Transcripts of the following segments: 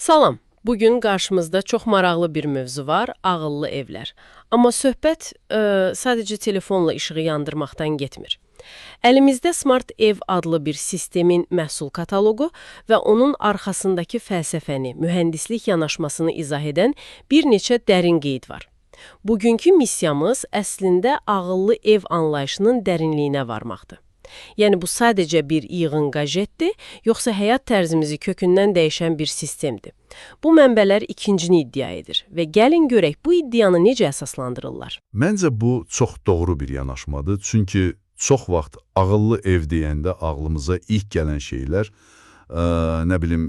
Salam. Bugün qarşımızda çox maraqlı bir mövzu var, ağıllı evlər. Amma söhbət sadəcə telefonla işığı yandırmaqdan getmir. Əlimizdə Smart Ev adlı bir sistemin məhsul kataloqu və onun arxasındakı fəlsəfəni, mühəndislik yanaşmasını izah edən bir neçə dərin qeyd var. Bugünkü missiyamız əslində ağıllı ev anlayışının dərinliyinə varmaqdır. Yəni bu sadəcə bir yığın qajetdir, yoxsa həyat tərzimizi kökündən dəyişən bir sistemdir. Bu mənbələr ikincini iddia edir və gəlin görək bu iddianı necə əsaslandırırlar. Məncə bu çox doğru bir yanaşmadır, çünki çox vaxt ağıllı ev deyəndə ağlımıza ilk gələn şeylər,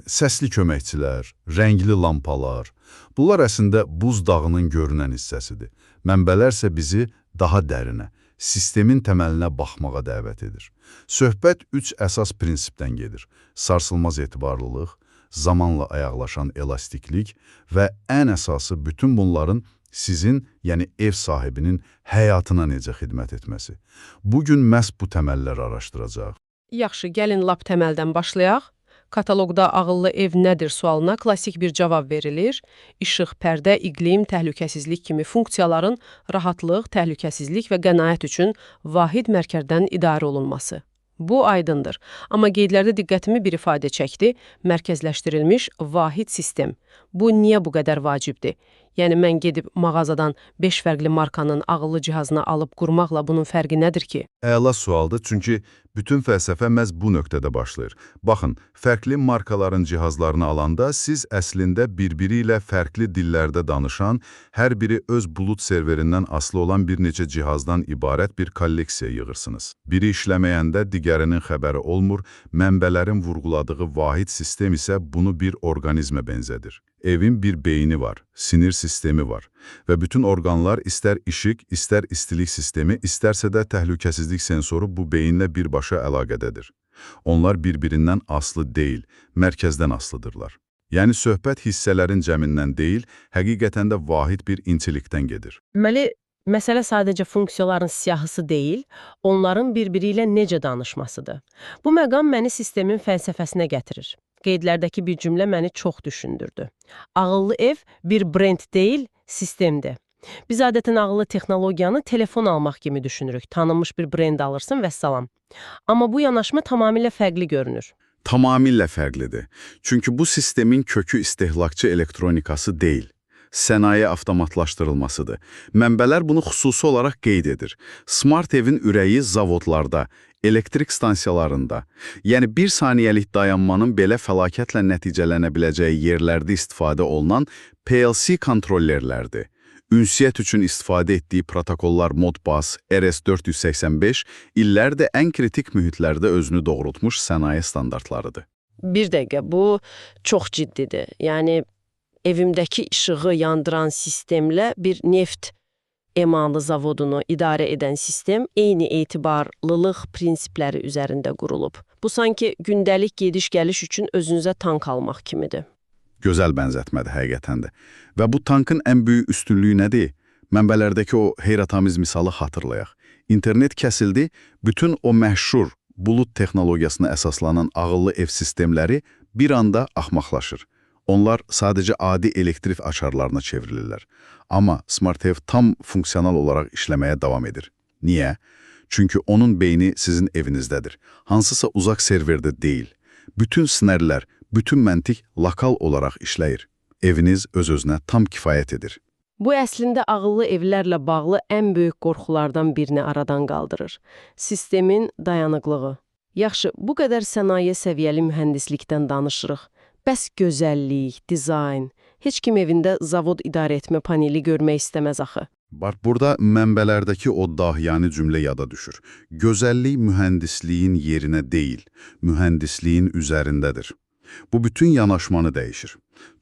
səsli köməkçilər, rəngli lampalar, bunlar əslində buzdağının görünən hissəsidir. Mənbələr isə bizi daha dərinə, sistemin təməlinə baxmağa dəvət edir. Söhbət üç əsas prinsipdən gedir. Sarsılmaz etibarlılıq, zamanla ayaqlaşan elastiklik və ən əsası bütün bunların sizin, yəni ev sahibinin həyatına necə xidmət etməsi. Bugün məhz bu təməlləri araşdıracaq. Yaxşı, gəlin lap təməldən başlayaq. Kataloqda ağıllı ev nədir sualına klassik bir cavab verilir. İşıq, pərdə, iqlim, təhlükəsizlik kimi funksiyaların rahatlıq, təhlükəsizlik və qənaət üçün vahid mərkəzdən idarə olunması. Bu aydındır. Amma qeydlərdə diqqətimi bir ifadə çəkdi. Mərkəzləşdirilmiş vahid sistem. Bu niyə bu qədər vacibdir? Yəni mən gedib mağazadan 5 fərqli markanın ağıllı cihazını alıb qurmaqla bunun fərqi nədir ki? Əla sualdır, çünki bütün fəlsəfə məhz bu nöqtədə başlayır. Baxın, fərqli markaların cihazlarını alanda siz əslində bir-biri ilə fərqli dillərdə danışan, hər biri öz bulut serverindən asılı olan bir neçə cihazdan ibarət bir kolleksiya yığırsınız. Biri işləməyəndə digərinin xəbəri olmur, mənbələrin vurğuladığı vahid sistem isə bunu bir orqanizmə bənzədir. Evin bir beyni var, sinir sistemi var və bütün orqanlar istər işıq, istər istilik sistemi, istərsə də təhlükəsizlik sensoru bu beyinlə birbaşa əlaqədədir. Onlar bir-birindən aslı deyil, mərkəzdən aslıdırlar. Yəni söhbət hissələrin cəmindən deyil, həqiqətən də vahid bir intellektdən gedir. Məsələ sadəcə funksiyaların siyahısı deyil, onların bir-biri ilə necə danışmasıdır. Bu məqam məni sistemin fəlsəfəsinə gətirir. Qeydlərdəki bir cümlə məni çox düşündürdü. Ağıllı ev bir brend deyil, sistemdir. Biz adətən ağıllı texnologiyanı telefon almaq kimi düşünürük. Tanınmış bir brend alırsın və salam. Amma bu yanaşma tamamilə fərqli görünür. Tamamilə fərqlidir. Çünki bu sistemin kökü istehlakçı elektronikası deyil. Sənaye avtomatlaşdırılmasıdır. Mənbələr bunu xüsusi olaraq qeyd edir. Smart evin ürəyi zavodlarda, elektrik stansiyalarında, yəni bir saniyəlik dayanmanın belə fəlakətlə nəticələnə biləcəyi yerlərdə istifadə olunan PLC kontrollerlərdir. Ünsiyyət üçün istifadə etdiyi protokollar Modbus, RS-485 illərdə ən kritik mühitlərdə özünü doğrultmuş sənaye standartlarıdır. Bir dəqiqə, bu çox ciddidir. Yəni evimdəki işığı yandıran sistemlə bir neft emalı zavodunu idarə edən sistem eyni etibarlılıq prinsipləri üzərində qurulub. Bu sanki gündəlik gediş-gəliş üçün özünüzə tank almaq kimidir. Gözəl bənzətmədir həqiqətən də. Və bu tankın ən böyük üstünlüyü nədir? Mənbələrdəki o heyrətamiz misalı xatırlayaq. İnternet kəsildi, bütün o məşhur bulut texnologiyasına əsaslanan ağıllı ev sistemləri bir anda axmaqlaşır. Onlar sadəcə adi elektrik açarlarına çevrilirlər. Amma Smart ev tam funksional olaraq işləməyə davam edir. Niyə? Çünki onun beyni sizin evinizdədir. Hansısa uzaq serverdə deyil. Bütün sinərlər, bütün məntiq lokal olaraq işləyir. Eviniz öz-özünə tam kifayət edir. Bu əslində ağıllı evlərlə bağlı ən böyük qorxulardan birini aradan qaldırır. Sistemin dayanıqlığı. Yaxşı, bu qədər sənaye səviyyəli mühəndislikdən danışırıq. Bəs gözəllik, dizayn, heç kim evində zavod idarə etmə paneli görmək istəməz axı. Burada mənbələrdəki o dahiyani cümlə yada düşür. Gözəllik mühəndisliyin yerinə deyil, mühəndisliyin üzərindədir. Bu bütün yanaşmanı dəyişir.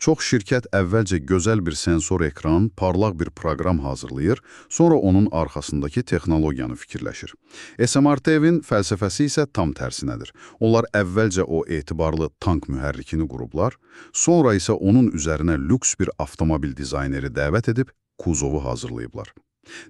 Çox şirkət əvvəlcə gözəl bir sensor ekran, parlaq bir proqram hazırlayır, sonra onun arxasındakı texnologiyanı fikirləşir. SMRT-in fəlsəfəsi isə tam tərsinədir. Onlar əvvəlcə o etibarlı tank mühərrikini qurublar, sonra isə onun üzərinə lüks bir avtomobil dizayneri dəvət edib kuzovu hazırlayıblar.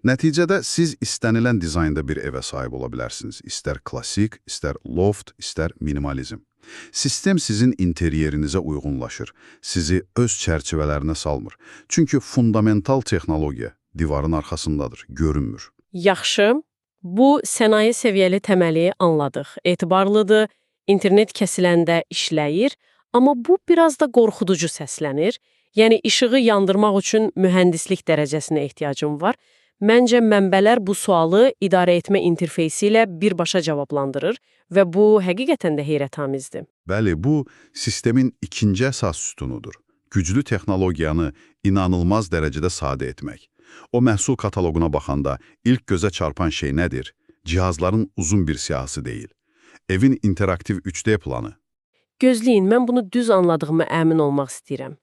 Nəticədə siz istənilən dizaynda bir evə sahib ola bilərsiniz. İstər klassik, istər loft, istər minimalizm. Sistem sizin interyerinizə uyğunlaşır, sizi öz çərçivələrinə salmır. Çünki fundamental texnologiya divarın arxasındadır, görünmür. Yaxşı, bu sənaye səviyyəli təməli anladıq. Etibarlıdır, internet kəsiləndə işləyir, amma bu biraz da qorxuducu səslənir. Yəni, işığı yandırmaq üçün mühəndislik dərəcəsinə ehtiyacım var. Məncə, mənbələr bu sualı idarə etmə interfeysi ilə birbaşa cavablandırır və bu həqiqətən də heyrətamizdir. Bəli, bu sistemin ikinci əsas sütunudur. Güclü texnologiyanı inanılmaz dərəcədə sadə etmək. O məhsul kataloquna baxanda ilk gözə çarpan şey nədir? Cihazların uzun bir siyahısı deyil. Evin interaktiv 3D planı. Gözləyin, mən bunu düz anladığımı əmin olmaq istəyirəm.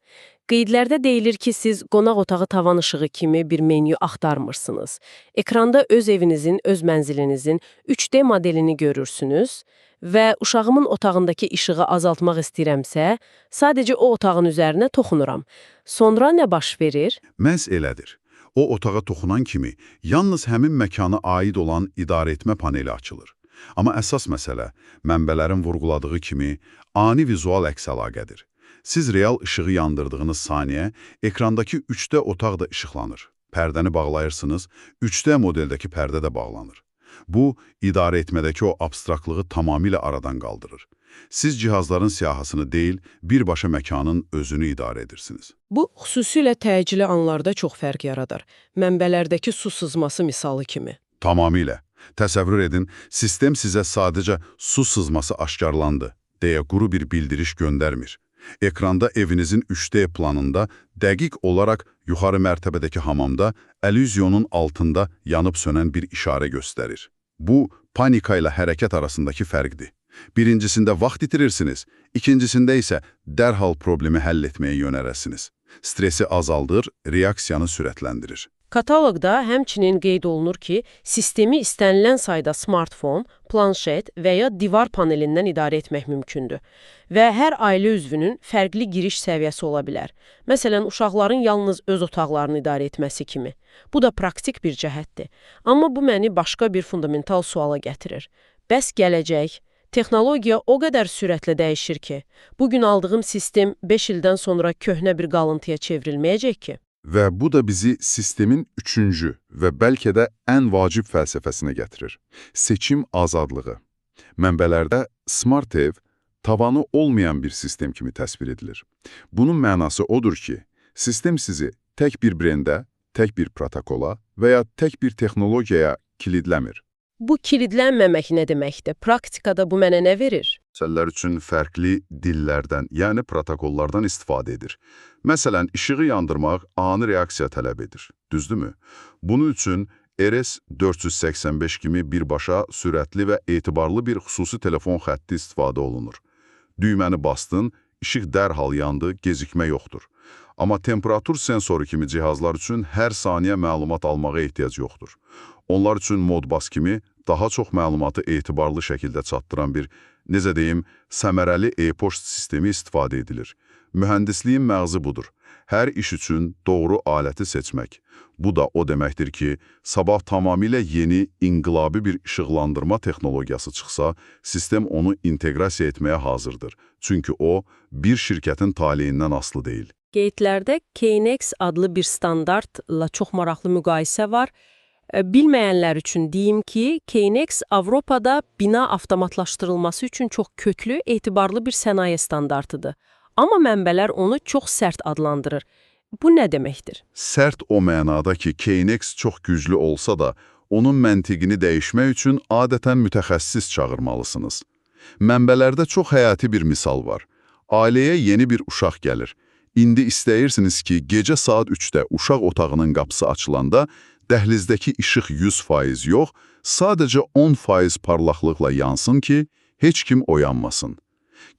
Qeydlərdə deyilir ki, siz qonaq otağı tavan işığı kimi bir menyu axtarmırsınız. Ekranda öz evinizin, öz mənzilinizin 3D modelini görürsünüz və uşağımın otağındakı işığı azaltmaq istəyirəmsə, sadəcə o otağın üzərinə toxunuram. Sonra nə baş verir? Məhz elədir. O otağa toxunan kimi yalnız həmin məkana aid olan idarəetmə paneli açılır. Amma əsas məsələ, mənbələrin vurğuladığı kimi, ani vizual əks əlaqədir. Siz real işığı yandırdığınız saniyə, ekrandakı 3D otaq da işıqlanır. Pərdəni bağlayırsınız, 3D modeldəki pərdə də bağlanır. Bu, idarə etmədəki o abstraktlığı tamamilə aradan qaldırır. Siz cihazların siyahısını deyil, birbaşa məkanın özünü idarə edirsiniz. Bu, xüsusilə təcili anlarda çox fərq yaradar. Mənbələrdəki su sızması misalı kimi. Tamamilə. Təsəvvür edin, sistem sizə sadəcə su sızması aşkarlandı deyə quru bir bildiriş göndərmir. Ekranda evinizin 3D planında dəqiq olaraq yuxarı mərtəbədəki hamamda əlüzyonun altında yanıb sönən bir işarə göstərir. Bu, panika ilə hərəkət arasındakı fərqdir. Birincisində vaxt itirirsiniz, ikincisində isə dərhal problemi həll etməyə yönərəsiniz. Stresi azaldır, reaksiyanı sürətləndirir. Kataloqda həmçinin qeyd olunur ki, sistemi istənilən sayda smartfon, planşet və ya divar panelindən idarə etmək mümkündür və hər ailə üzvünün fərqli giriş səviyyəsi ola bilər. Məsələn, uşaqların yalnız öz otaqlarını idarə etməsi kimi. Bu da praktik bir cəhətdir. Amma bu məni başqa bir fundamental suala gətirir. Bəs gələcək? Texnologiya o qədər sürətlə dəyişir ki, bugün aldığım sistem 5 ildən sonra köhnə bir qalıntıya çevrilməyəcək ki. Və bu da bizi sistemin üçüncü və bəlkə də ən vacib fəlsəfəsinə gətirir. Seçim azadlığı. Mənbələrdə smart ev, tavanı olmayan bir sistem kimi təsvir edilir. Bunun mənası odur ki, sistem sizi tək bir brendə, tək bir protokola və ya tək bir texnologiyaya kilidləmir. Bu kilidlənməmək nə deməkdir? Praktikada bu mənə nə verir? Məsələlər üçün fərqli dillərdən, yəni protokollardan istifadə edir. Məsələn, işığı yandırmaq ani reaksiya tələb edir, düzdürmü? Bunun üçün RS-485 kimi birbaşa, sürətli və etibarlı bir xüsusi telefon xətti istifadə olunur. Düyməni bastın, işıq dərhal yandı, gecikmə yoxdur. Amma temperatur sensoru kimi cihazlar üçün hər saniyə məlumat almağa ehtiyac yoxdur. Onlar üçün Modbus kimi daha çox məlumatı etibarlı şəkildə çatdıran bir, necə deyim, səmərəli e-poçt sistemi istifadə edilir. Mühəndisliyin məğzi budur. Hər iş üçün doğru aləti seçmək. Bu da o deməkdir ki, sabah tamamilə yeni, inqilabi bir işıqlandırma texnologiyası çıxsa, sistem onu inteqrasiya etməyə hazırdır. Çünki o, bir şirkətin taleyindən asılı deyil. Qeydlərdə KNX adlı bir standartla çox maraqlı müqayisə var. Bilməyənlər üçün deyim ki, KNX Avropada bina avtomatlaşdırılması üçün çox köklü, etibarlı bir sənaye standartıdır. Amma mənbələr onu çox sərt adlandırır. Bu nə deməkdir? Sərt o mənada ki, KNX çox güclü olsa da, onun məntiqini dəyişmək üçün adətən mütəxəssis çağırmalısınız. Mənbələrdə çox həyati bir misal var. Ailəyə yeni bir uşaq gəlir. İndi istəyirsiniz ki, gecə saat 3-də uşaq otağının qapısı açılanda dəhlizdəki işıq 100% yox, sadəcə 10% parlaqlıqla yansın ki, heç kim oyanmasın.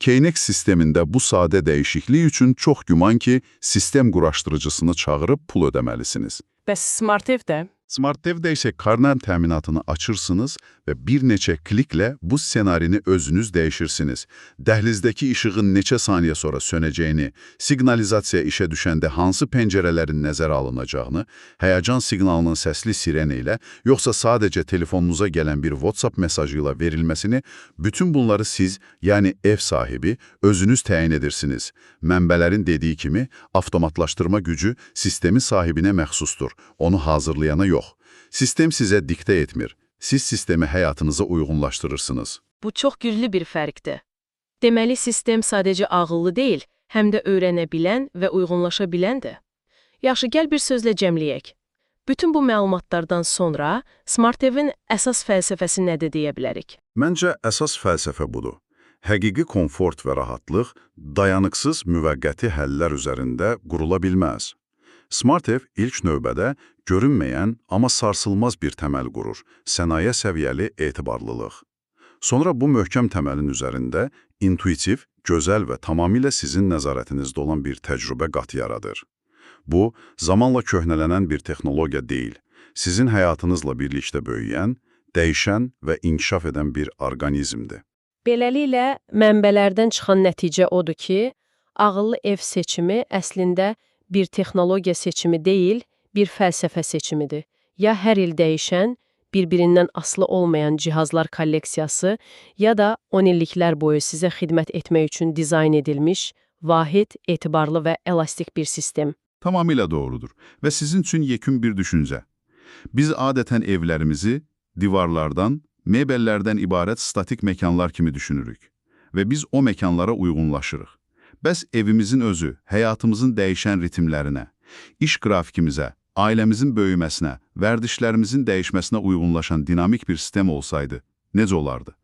KNX sistemində bu sadə dəyişiklik üçün çox güman ki, sistem quraşdırıcısını çağırıb pul ödəməlisiniz. Bəs smart evdə? Smart evdə isə karnan təminatını açırsınız və bir neçə kliklə bu ssenarini özünüz dəyişirsiniz. Dəhlizdəki işığın neçə saniyə sonra sönəcəyini, siqnalizasiya işə düşəndə hansı pəncərələrin nəzərə alınacağını, həyəcan siqnalının səsli sireni ilə, yoxsa sadəcə telefonunuza gələn bir WhatsApp mesajı ilə verilməsini, bütün bunları siz, yəni ev sahibi, özünüz təyin edirsiniz. Mənbələrin dediyi kimi, avtomatlaşdırma gücü sistemin sahibinə məxsusdur, onu hazırlayana yox. Sistem sizə diktə etmir, siz sistemi həyatınıza uyğunlaşdırırsınız. Bu çox güclü bir fərqdir. Deməli, sistem sadəcə ağıllı deyil, həm də öyrənə bilən və uyğunlaşa biləndir. Yaxşı, gəl bir sözlə cəmləyək. Bütün bu məlumatlardan sonra Smart evin əsas fəlsəfəsi nədir deyə bilərik? Məncə əsas fəlsəfə budur. Həqiqi komfort və rahatlıq dayanıqsız müvəqqəti həllər üzərində qurula bilməz. Smart ev ilk növbədə görünməyən, amma sarsılmaz bir təməl qurur, sənaye səviyyəli etibarlılıq. Sonra bu möhkəm təməlin üzərində intuitiv, gözəl və tamamilə sizin nəzarətinizdə olan bir təcrübə qat yaradır. Bu, zamanla köhnələnən bir texnologiya deyil, sizin həyatınızla birlikdə böyüyən, dəyişən və inkişaf edən bir orqanizmdir. Beləliklə, mənbələrdən çıxan nəticə odur ki, ağıllı ev seçimi əslində bir texnologiya seçimi deyil, bir fəlsəfə seçimidir. Ya hər il dəyişən, bir-birindən asılı olmayan cihazlar kolleksiyası, ya da 10 illiklər boyu sizə xidmət etmək üçün dizayn edilmiş, vahid, etibarlı və elastik bir sistem. Tamamilə doğrudur və sizin üçün yekun bir düşüncə. Biz adətən evlərimizi divarlardan, mebellərdən ibarət statik məkanlar kimi düşünürük və biz o məkanlara uyğunlaşırıq. Bəs evimizin özü, həyatımızın dəyişən ritmlərinə, iş qrafikimizə, ailəmizin böyüməsinə, vərdişlərimizin dəyişməsinə uyğunlaşan dinamik bir sistem olsaydı, necə olardı?